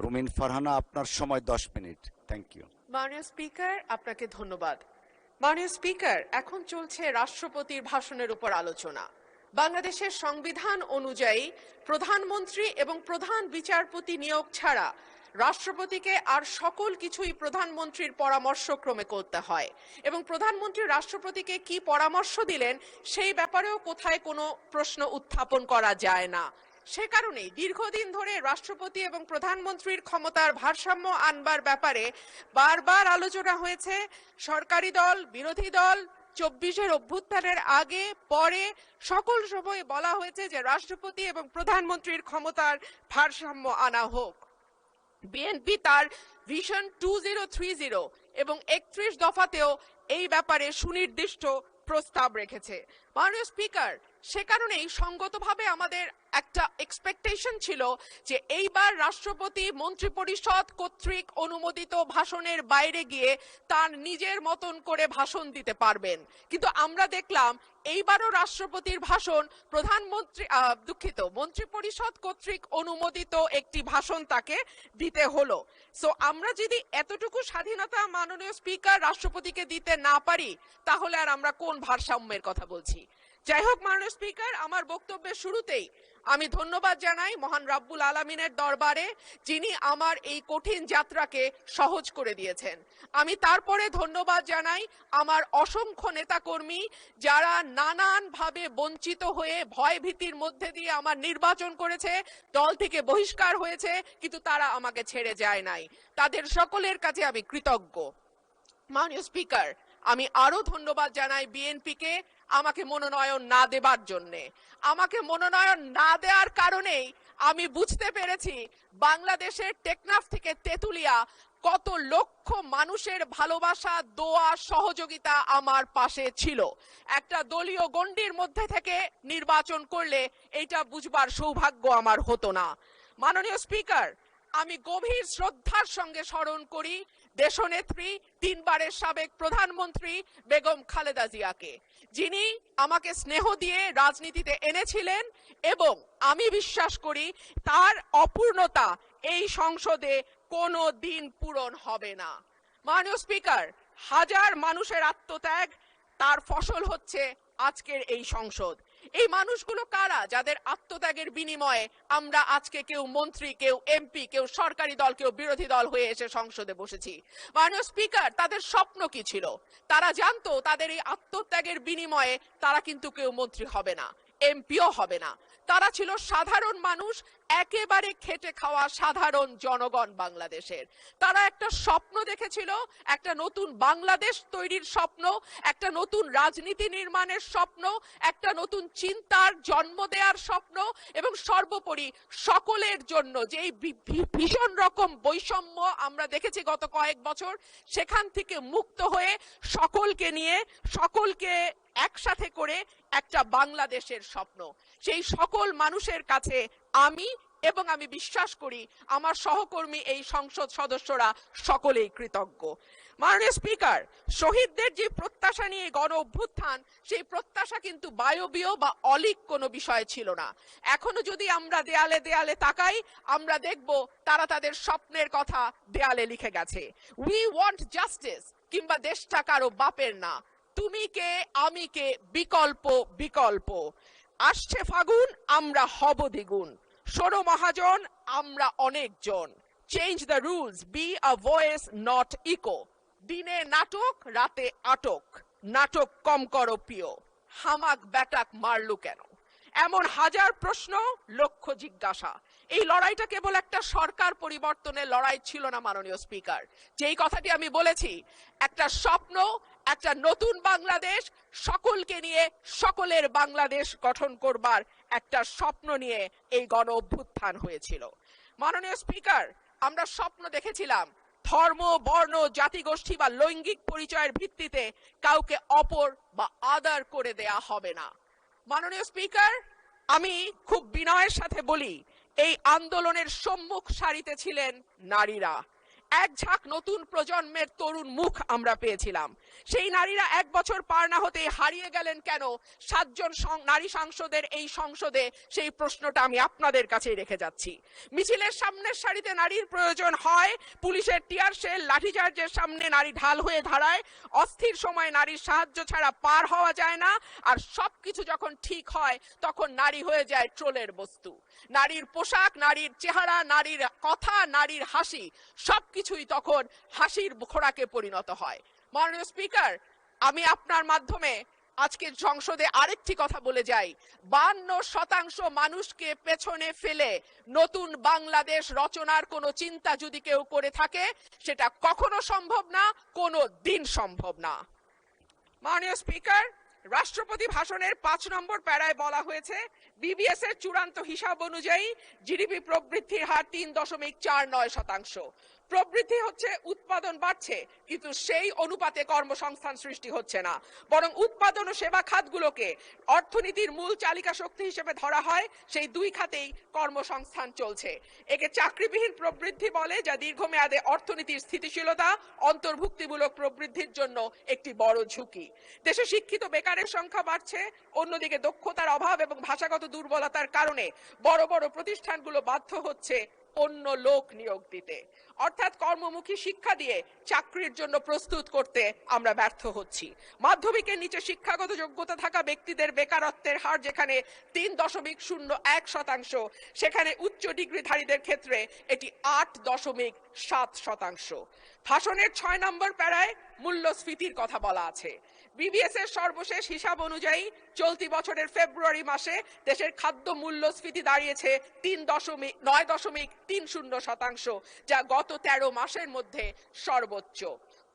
রুমিন ফারহানা, আপনার সময় 10 মিনিট। Thank you. মাননীয় স্পিকার, আপনাকে ধন্যবাদ। মাননীয় স্পিকার, এখন চলছে রাষ্ট্রপতির ভাষণের উপর আলোচনা। বাংলাদেশের সংবিধান অনুযায়ী প্রধানমন্ত্রী এবং প্রধান বিচারপতি নিয়োগ ছাড়া রাষ্ট্রপতিকে আর সকল কিছুই প্রধানমন্ত্রীর পরামর্শক্রমে করতে হয়, এবং প্রধানমন্ত্রী রাষ্ট্রপতিকে কি পরামর্শ দিলেন সেই ব্যাপারেও কোথায় কোনো প্রশ্ন উত্থাপন করা যায় না। সে কারণেই দীর্ঘদিন ধরে রাষ্ট্রপতি এবং প্রধানমন্ত্রীর ক্ষমতার ভারসাম্য আনবার ব্যাপারে বারবার আলোচনা হয়েছে। সরকারি দল, বিরোধী দল, 24-এর অভ্যুত্থানের আগে পরে সকল সময় বলা হয়েছে যে রাষ্ট্রপতি এবং প্রধানমন্ত্রীর ক্ষমতার ভারসাম্য আনা হোক। বিএনপি তার ভিশন 2030 এবং 31 দফাতেও এই ব্যাপারে সুনির্দিষ্ট প্রস্তাব রেখেছে। মাননীয় স্পিকার, সে কারণেই সঙ্গতভাবে আমাদের একটা এক্সপেকটেশন ছিল যে এইবার রাষ্ট্রপতি মন্ত্রিপরিষদ কর্তৃক অনুমোদিত ভাষণের বাইরে গিয়ে তার নিজের মতন করে ভাষণ দিতে পারবেন, কিন্তু আমরা দেখলাম এইবারও রাষ্ট্রপতির ভাষণ মন্ত্রিপরিষদ কর্তৃক অনুমোদিত একটি ভাষণ তাকে দিতে হলো। সো আমরা যদি এতটুকু স্বাধীনতা মাননীয় স্পিকার রাষ্ট্রপতিকে দিতে না পারি, তাহলে আর আমরা কোন ভারসাম্যের কথা বলছি? যাই হোক মাননীয় স্পিকার, আমার বক্তব্যের শুরুতেই আমি ধন্যবাদ জানাই মহান রাব্বুল আলামিনের দরবারে, যিনি আমার এই কঠিন যাত্রাকে সহজ করে দিয়েছেন। আমি তারপরে ধন্যবাদ জানাই আমার অসংখ্য নেতাকর্মী, যারা নানানভাবে বঞ্চিত হয়ে ভয় ভীতির মধ্যে দিয়ে আমার নির্বাচন করেছে, দল থেকে বহিষ্কার হয়েছে, কিন্তু তারা আমাকে ছেড়ে যায় নাই। তাদের সকলের কাছে আমি কৃতজ্ঞ। মাননীয় স্পিকার, আমি আরো ধন্যবাদ জানাই বিএনপিকে আমাকে মনোনয়ন না দেবার জন্যে। আমাকে মনোনয়ন না দেওয়ার কারণেই আমি বুঝতে পেরেছি বাংলাদেশের টেকনাফ থেকে তেঁতুলিয়া কত লক্ষ মানুষের ভালোবাসা, দোয়া, সহযোগিতা আমার পাশে ছিল। একটা দলীয় গণ্ডির মধ্যে থেকে নির্বাচন করলে এটা বুঝবার সৌভাগ্য আমার হতো না। মাননীয় স্পিকার, আমি গভীর শ্রদ্ধার সঙ্গে স্মরণ করি দেশনেত্রী, 3 বারের সাবেক প্রধানমন্ত্রী বেগম খালেদা জিয়াকে, যিনি আমাকে স্নেহ দিয়ে রাজনীতিতে এনেছিলেন, এবং আমি বিশ্বাস করি তার অপূর্ণতা এই সংসদে কোনো দিন পূরণ হবে না। মাননীয় স্পিকার, হাজার মানুষের আত্মত্যাগ, তার ফসল হচ্ছে আজকের এই সংসদ। এই মানুষগুলো কারা, যাদের আত্মত্যাগের বিনিময়ে আমরা আজকে কেউ মন্ত্রী, কেউ এমপি, কেউ সরকারি দল, কেউ বিরোধী দল হয়ে এসে সংসদে বসেছি? মাননীয় স্পিকার, তাদের স্বপ্ন কি ছিল? তারা জানতো তাদের এই আত্মত্যাগের বিনিময়ে তারা কিন্তু কেউ মন্ত্রী হবে না, এমপিও হবে না। তারা ছিল সাধারণ মানুষ, একেবারে খেটে খাওয়া সাধারণ জনগণ বাংলাদেশের। তারা একটা স্বপ্ন দেখেছিল, একটা নতুন বাংলাদেশ তৈরির স্বপ্ন, একটা নতুন রাজনীতি নির্মাণের স্বপ্ন, একটা নতুন চিন্তার জন্ম দেওয়ার স্বপ্ন, এবং সর্বোপরি সকলের জন্য যে এই ভীষণ রকম বৈষম্য আমরা দেখেছি গত কয়েক বছর, সেখান থেকে মুক্ত হয়ে সকলকে নিয়ে, সকলকে একসাথে করে একটা বাংলাদেশের স্বপ্ন। সেই সকল মানুষের কাছে আমি এবং আমি বিশ্বাস করি আমার সহকর্মী এই সংসদ সদস্যরা সকলেই কৃতজ্ঞ। মাননীয় স্পিকার, শহীদদের যে প্রত্যাশা নিয়ে গণ অভ্যুত্থান, সেই প্রত্যাশা কিন্তু বায়বীয় বা অলীক কোনো বিষয় ছিল না। এখনো যদি আমরা দেয়ালে দেয়ালে তাকাই, আমরা দেখব তারা তাদের স্বপ্নের কথা দেয়ালে লিখে গেছে। উই ওয়ান্ট জাস্টিস, কিংবা দেশটা কারো বাপের না, তুমি কে আমি কে, বিকল্প বিকল্প। আসছে ফাগুন, আমরা হব দ্বিগুণ। শোনো মহাজন, আমরা অনেকজন। Change the rules, be a voice not echo. দিনে নাটক, রাতে আটক, নাটক কম করো প্রিয়। হামাক ব্যাটাক মারলু কেন? এমন হাজার প্রশ্ন, লক্ষ জিজ্ঞাসা। এই লড়াইটা কেবল একটা সরকার পরিবর্তনের লড়াই ছিল না মাননীয় স্পিকার। যেই কথাটি আমি বলেছি, একটা স্বপ্ন, একটা নতুন বাংলাদেশ, সকলকে নিয়ে সকলের বাংলাদেশ গঠন করবার একটা স্বপ্ন নিয়ে এই গণ অভ্যুত্থান হয়েছিল। মাননীয় স্পিকার, আমরা স্বপ্ন দেখেছিলাম ধর্ম, বর্ণ, জাতিগোষ্ঠী বা লৈঙ্গিক পরিচয়ের ভিত্তিতে কাউকে অপর বা আদার করে দেয়া হবে না। মাননীয় স্পিকার, আমি খুব বিনয়ের সাথে বলি, এই আন্দোলনের সম্মুখ সারিতে ছিলেন নারীরা। এক ঝাঁক নতুন প্রজন্মের তরুণ মুখ আমরা পেয়েছিলাম। সেই নারীরা 1 বছর পার না হতেই হারিয়ে গেলেন কেন 7 জন নারী সাংসদের এই সংসদে, সেই প্রশ্নটা আমি আপনাদের কাছে রেখে যাচ্ছি। মিছিলের সামনের সারিতে নারীর প্রয়োজন হয়, পুলিশের টিয়ার শেল লাঠিচার্জের সামনে নারী ঢাল হয়ে দাঁড়ায়, অস্থির সময় নারীর সাহায্য ছাড়া পার হওয়া যায় না, আর সবকিছু যখন ঠিক হয় তখন নারী হয়ে যায় ট্রোলের বস্তু। নারীর পোশাক, নারীর চেহারা, নারীর কথা, নারীর হাসি সবকিছুই তখন হাসির খোরাকে পরিণত হয়। মাননীয় স্পিকার, আমি আপনার মাধ্যমে আজকে সংসদে আরেকটি কথা বলে যাই। 52% মানুষকে পেছনে ফেলে নতুন বাংলাদেশ রচনার কোনো চিন্তা যদি কেউ করে থাকে, সেটা কখনো সম্ভব না, কোনো দিন সম্ভব না। মাননীয় স্পিকার, রাষ্ট্রপতি ভাষণের 5 নম্বর প্যারায় বলা হয়েছে, বিবিএস এর চূড়ান্ত হিসাব অনুযায়ী জিডিপি প্রবৃদ্ধির হার 3.49%। প্রবৃদ্ধি হচ্ছে, উৎপাদন বাড়ছে, কিন্তু সেই অনুপাতে কর্মসংস্থান সৃষ্টি হচ্ছে না, বরং উৎপাদন ও সেবা খাতগুলোকে অর্থনীতির মূল চালিকা শক্তি হিসেবে ধরা হয়, সেই দুই খাতেই কর্মসংস্থান চলছে। একে চাকরিবিহীন প্রবৃদ্ধি বলে, যা দীর্ঘমেয়াদে অর্থনীতির স্থিতিশীলতা, অন্তর্ভুক্তিমূলক প্রবৃদ্ধির জন্য একটি বড় ঝুঁকি। দেশে শিক্ষিত বেকারের সংখ্যা বাড়ছে, অন্যদিকে দক্ষতার অভাব এবং ভাষাগত দুর্বলতার কারণে বড় বড় প্রতিষ্ঠানগুলো বাধ্য হচ্ছে অন্য লোক নিয়োগ দিতে, অর্থাৎ কর্মমুখী শিক্ষা দিয়ে চাকরির জন্য প্রস্তুত করতে আমরা ব্যর্থ হচ্ছি। মাধ্যমিকের নিচে শিক্ষাগত যোগ্যতা থাকা ব্যক্তিদের বেকারত্বের হার যেখানে 3.01%, সেখানে উচ্চ ডিগ্রিধারীদের ক্ষেত্রে এটি 8.7%। ভাষণের 6 নম্বর প্যারায় মূল্যস্ফীতির কথা বলা আছে। বিবিএস এর সর্বশেষ হিসাব অনুযায়ী চলতি বছরের ফেব্রুয়ারি মাসে দেশের খাদ্য মূল্যস্ফীতি দাঁড়িয়েছে 9.30%, যা গত 13 মাসের মধ্যে সর্বোচ্চ।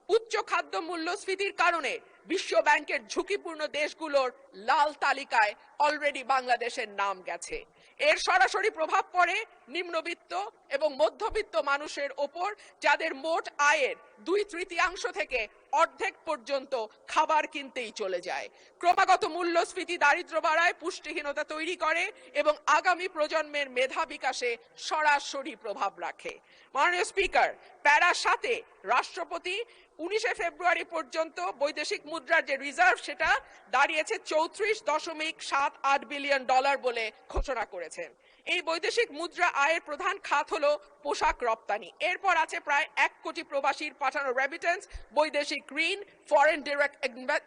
উচ্চ খাদ্য মূল্যস্ফীতির কারণে বিশ্ব ব্যাংকের ঝুঁকিপূর্ণ দেশগুলোর লাল তালিকায় অলরেডি বাংলাদেশের নাম গেছে। এর সরাসরি প্রভাব পড়ে নিম্নবিত্ত এবং মধ্যবিত্ত মানুষের ওপর, যাদের মোট আয়ের 2/3 থেকে অর্ধেক পর্যন্ত খাবার কিনতেই চলে যায়। ক্রমাগত মূল্যস্ফীতি দারিদ্র্য বাড়ায়, পুষ্টিহীনতা তৈরি করে এবং আগামী প্রজন্মের মেধা বিকাশে সরাসরি প্রভাব রাখে। মাননীয় স্পিকার, প্যারা 7-এ রাষ্ট্রপতি 19 ফেব্রুয়ারি পর্যন্ত বৈদেশিক মুদ্রার যে রিজার্ভ, সেটা দাঁড়িয়েছে $34.78 বিলিয়ন বলে ঘোষণা করেছেন। এই বৈদেশিক মুদ্রা আয়ের প্রধান খাত হলো পোশাক রপ্তানি। এরপর আছে প্রায় 1 কোটি প্রবাসীর পাঠানো রেমিটেন্স, বৈদেশিক ঋণ, ফরেন ডিরেক্ট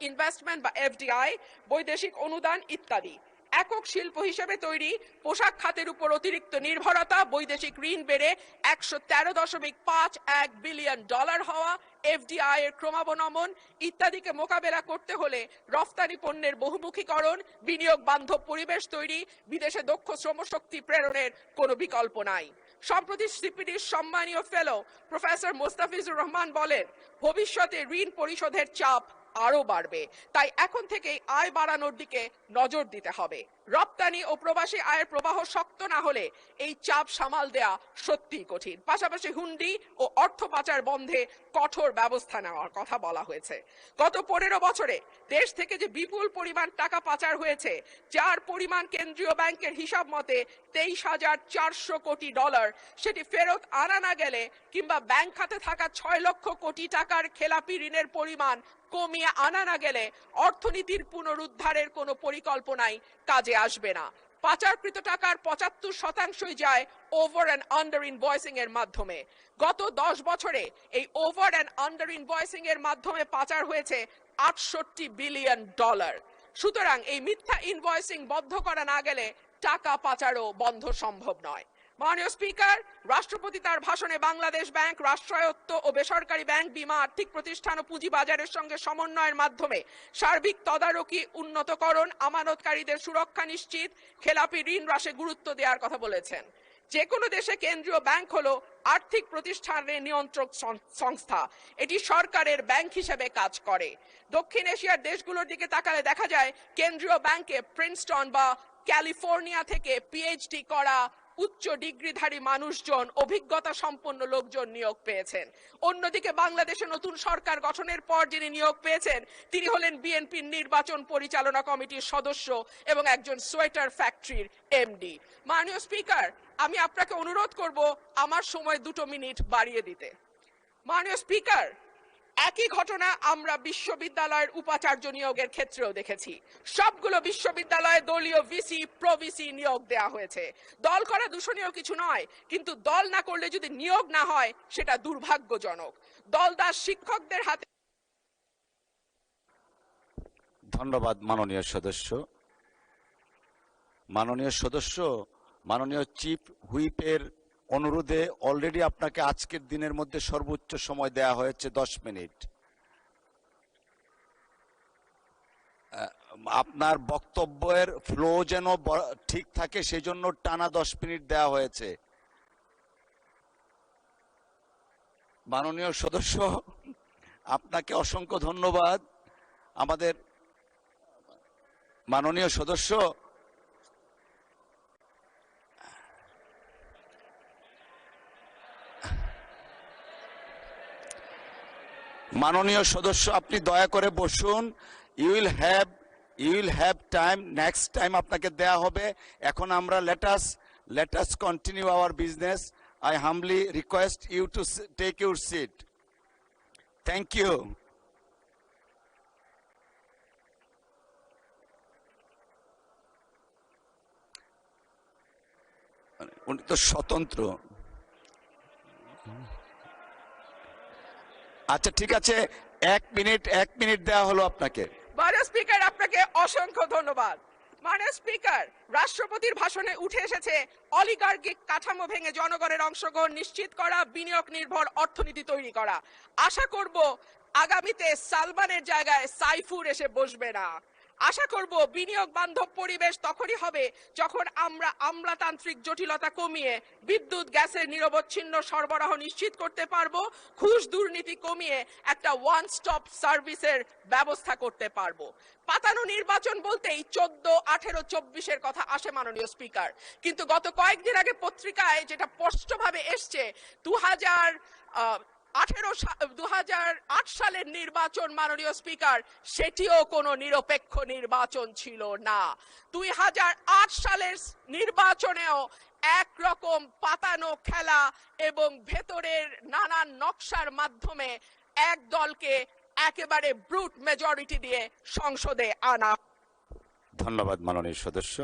ইনভেস্টমেন্ট বা এফডিআই, বৈদেশিক অনুদান ইত্যাদি। একক শিল্প হিসেবে তৈরি পোশাক খাতের উপর অতিরিক্ত নির্ভরতা, বৈদেশিক ঋণ বেড়ে $113.51 বিলিয়ন হওয়া, এফডিআই এর ক্রমাবনমন ইত্যাদিকে মোকাবেলা করতে হলে রফতানি পণ্যের বহুমুখীকরণ, বিনিয়োগ বান্ধব পরিবেশ তৈরি, বিদেশে দক্ষ শ্রমশক্তি প্রেরণের কোনো বিকল্প নাই। সম্প্রতি সিপিডির সম্মানীয় ফেলো প্রফেসর মোস্তাফিজুর রহমান বলেন, ভবিষ্যতে ঋণ পরিশোধের চাপ আরো বাড়বে, তাই এখন থেকেই আয় বাড়ানোর দিকে নজর দিতে হবে। রপ্তানি ও প্রবাসী আয়ের প্রবাহ শক্ত না হলে এই চাপ সামাল দেয়া সত্যিই কঠিন। পাশাপাশি হুন্ডি ও অর্থ পাচার বন্ধে কঠোর ব্যবস্থা নেওয়ার কথা বলা হয়েছে। গত 15 বছরে দেশ থেকে যে বিপুল পরিমাণ টাকা পাচার হয়েছে, যার পরিমাণ কেন্দ্রীয় ব্যাংকের হিসাব মতে $23,400 কোটি, সেটি ফেরত আনা না গেলে কিংবা ব্যাংক খাতে থাকা 6 লক্ষ কোটি টাকার খেলাপি ঋণের পরিমাণ কমিয়ে আনা না গেলে অর্থনীতির পুনরুদ্ধারের কোনো পরিকল্পনাই কাজে আসবে না। পাচারকৃত টাকার 75% যায় ওভার অ্যান্ড আন্ডার ইনভয়েসিং এর মাধ্যমে। গত 10 বছরে এই ওভার অ্যান্ড আন্ডার ইনভয়েসিং এর মাধ্যমে পাচার হয়েছে $68 বিলিয়ন। সুতরাং এই মিথ্যা ইনভয়েসিং বন্ধ করা না গেলে টাকা পাচারও বন্ধ সম্ভব নয়। মাননীয় স্পিকার, রাষ্ট্রপতি তার ভাষণে বাংলাদেশ ব্যাংক, রাষ্ট্রায়ত্ত ও বেসরকারি ব্যাংক, বীমা, আর্থিক প্রতিষ্ঠান ও পুঁজিবাজারের সঙ্গে সমন্বয়ের মাধ্যমে সার্বিক তদারকি উন্নতকরণ, আমানতকারীদের সুরক্ষা নিশ্চিত, খেলাপি ঋণ হ্রাসে গুরুত্ব দেওয়ার কথা বলেছেন। যে কোনো দেশে কেন্দ্রীয় ব্যাংক হলো আর্থিক প্রতিষ্ঠানের নিয়ন্ত্রক সংস্থা, এটি সরকারের ব্যাংক হিসেবে কাজ করে। দক্ষিণ এশিয়ার দেশগুলোর দিকে তাকালে দেখা যায় কেন্দ্রীয় ব্যাংকে প্রিন্সটন বা ক্যালিফোর্নিয়া থেকে পিএইচডি করা উচ্চ ডিগ্রিধারী মানুষজন, অভিজ্ঞতা সম্পন্ন লোকজন নিয়োগ পেয়েছেন। অন্যদিকে বাংলাদেশে নতুন সরকার গঠনের পর যিনি নিয়োগ পেয়েছেন, তিনি হলেন বিএনপির নির্বাচন পরিচালনা কমিটির সদস্য এবং একজন সোয়েটার ফ্যাক্টরির এমডি। মাননীয় স্পিকার, আমি আপনাকে অনুরোধ করব আমার সময় 2 মিনিট বাড়িয়ে দিতে। মাননীয় স্পিকার, একই ঘটনা আমরা বিশ্ববিদ্যালয়ের উপাচার্য নিয়োগের ক্ষেত্রেও দেখেছি। সবগুলো বিশ্ববিদ্যালয়ে দলীয় ভিসি প্রভিসি নিয়োগ দেয়া হয়েছে। দল করা দূষণীয় কিছু নয়, কিন্তু দল না করলে যদি নিয়োগ না হয় সেটা দুর্ভাগ্যজনক। দলদাস শিক্ষকদের হাতে। ধন্যবাদ মাননীয় সদস্য। মাননীয় সদস্য, মাননীয় চিফ হুইপের অনুরোধে অলরেডি আপনাকে আজকের দিনের মধ্যে সর্বোচ্চ সময় দেয়া হয়েছে 10 মিনিট। আপনার বক্তব্যের ফ্লো যেন ঠিক থাকে সেই জন্য টানা 10 মিনিট দেয়া হয়েছে। মাননীয় সদস্য, আপনাকে অসংখ্য ধন্যবাদ। আমাদের মাননীয় সদস্য, মাননীয় সদস্য আপনি দয়া করে বসুন। You will have time, next time আপনাকে দেয়া হবে। এখন আমরা let us continue our business. I humbly request you to take your seat. Thank you. উনি তো স্বতন্ত্র। আচ্ছা ঠিক আছে, 1 মিনিট দেওয়া হলো আপনাকে। মাননীয় স্পিকার, আপনাকে অসংখ্য ধন্যবাদ। মাননীয় স্পিকার, রাষ্ট্রপতির ভাষণে উঠে এসেছে অলিগার্কিক কাঠামো ভেঙে জনগণের অংশগ্রহণ নিশ্চিত করা, বিনিয়োগ নির্ভর অর্থনীতি তৈরি করা। আশা করব আগামীতে সালমানের জায়গায় সাইফুর এসে বসবে না। আশা করব বিনিয়োগ বান্ধব পরিবেশ তখনই হবে যখন আমরা আমলাতান্ত্রিক জটিলতা কমিয়ে বিদ্যুৎ গ্যাসের নিরবচ্ছিন্ন সরবরাহ নিশ্চিত করতে পারবো, ঘুষ দুর্নীতি কমিয়ে একটা ওয়ান স্টপ সার্ভিসের ব্যবস্থা করতে পারবো। পাতানো নির্বাচন বলতেই 14, 18, 24-এর কথা আসে মাননীয় স্পিকার, কিন্তু গত কয়েকদিন আগে পত্রিকায় যেটা স্পষ্টভাবে এসছে 2008 সালের নির্বাচন মাননীয় স্পিকার, সেটিও কোনো নিরপেক্ষ নির্বাচন ছিল না। 2008 সালের নির্বাচনেও একরকম পাতানো খেলা এবং ভেতরের নানান নকশার মাধ্যমে এক দলকে একেবারে ব্রুট মেজরিটি দিয়ে সংসদে আনা। ধন্যবাদ মাননীয় সদস্য।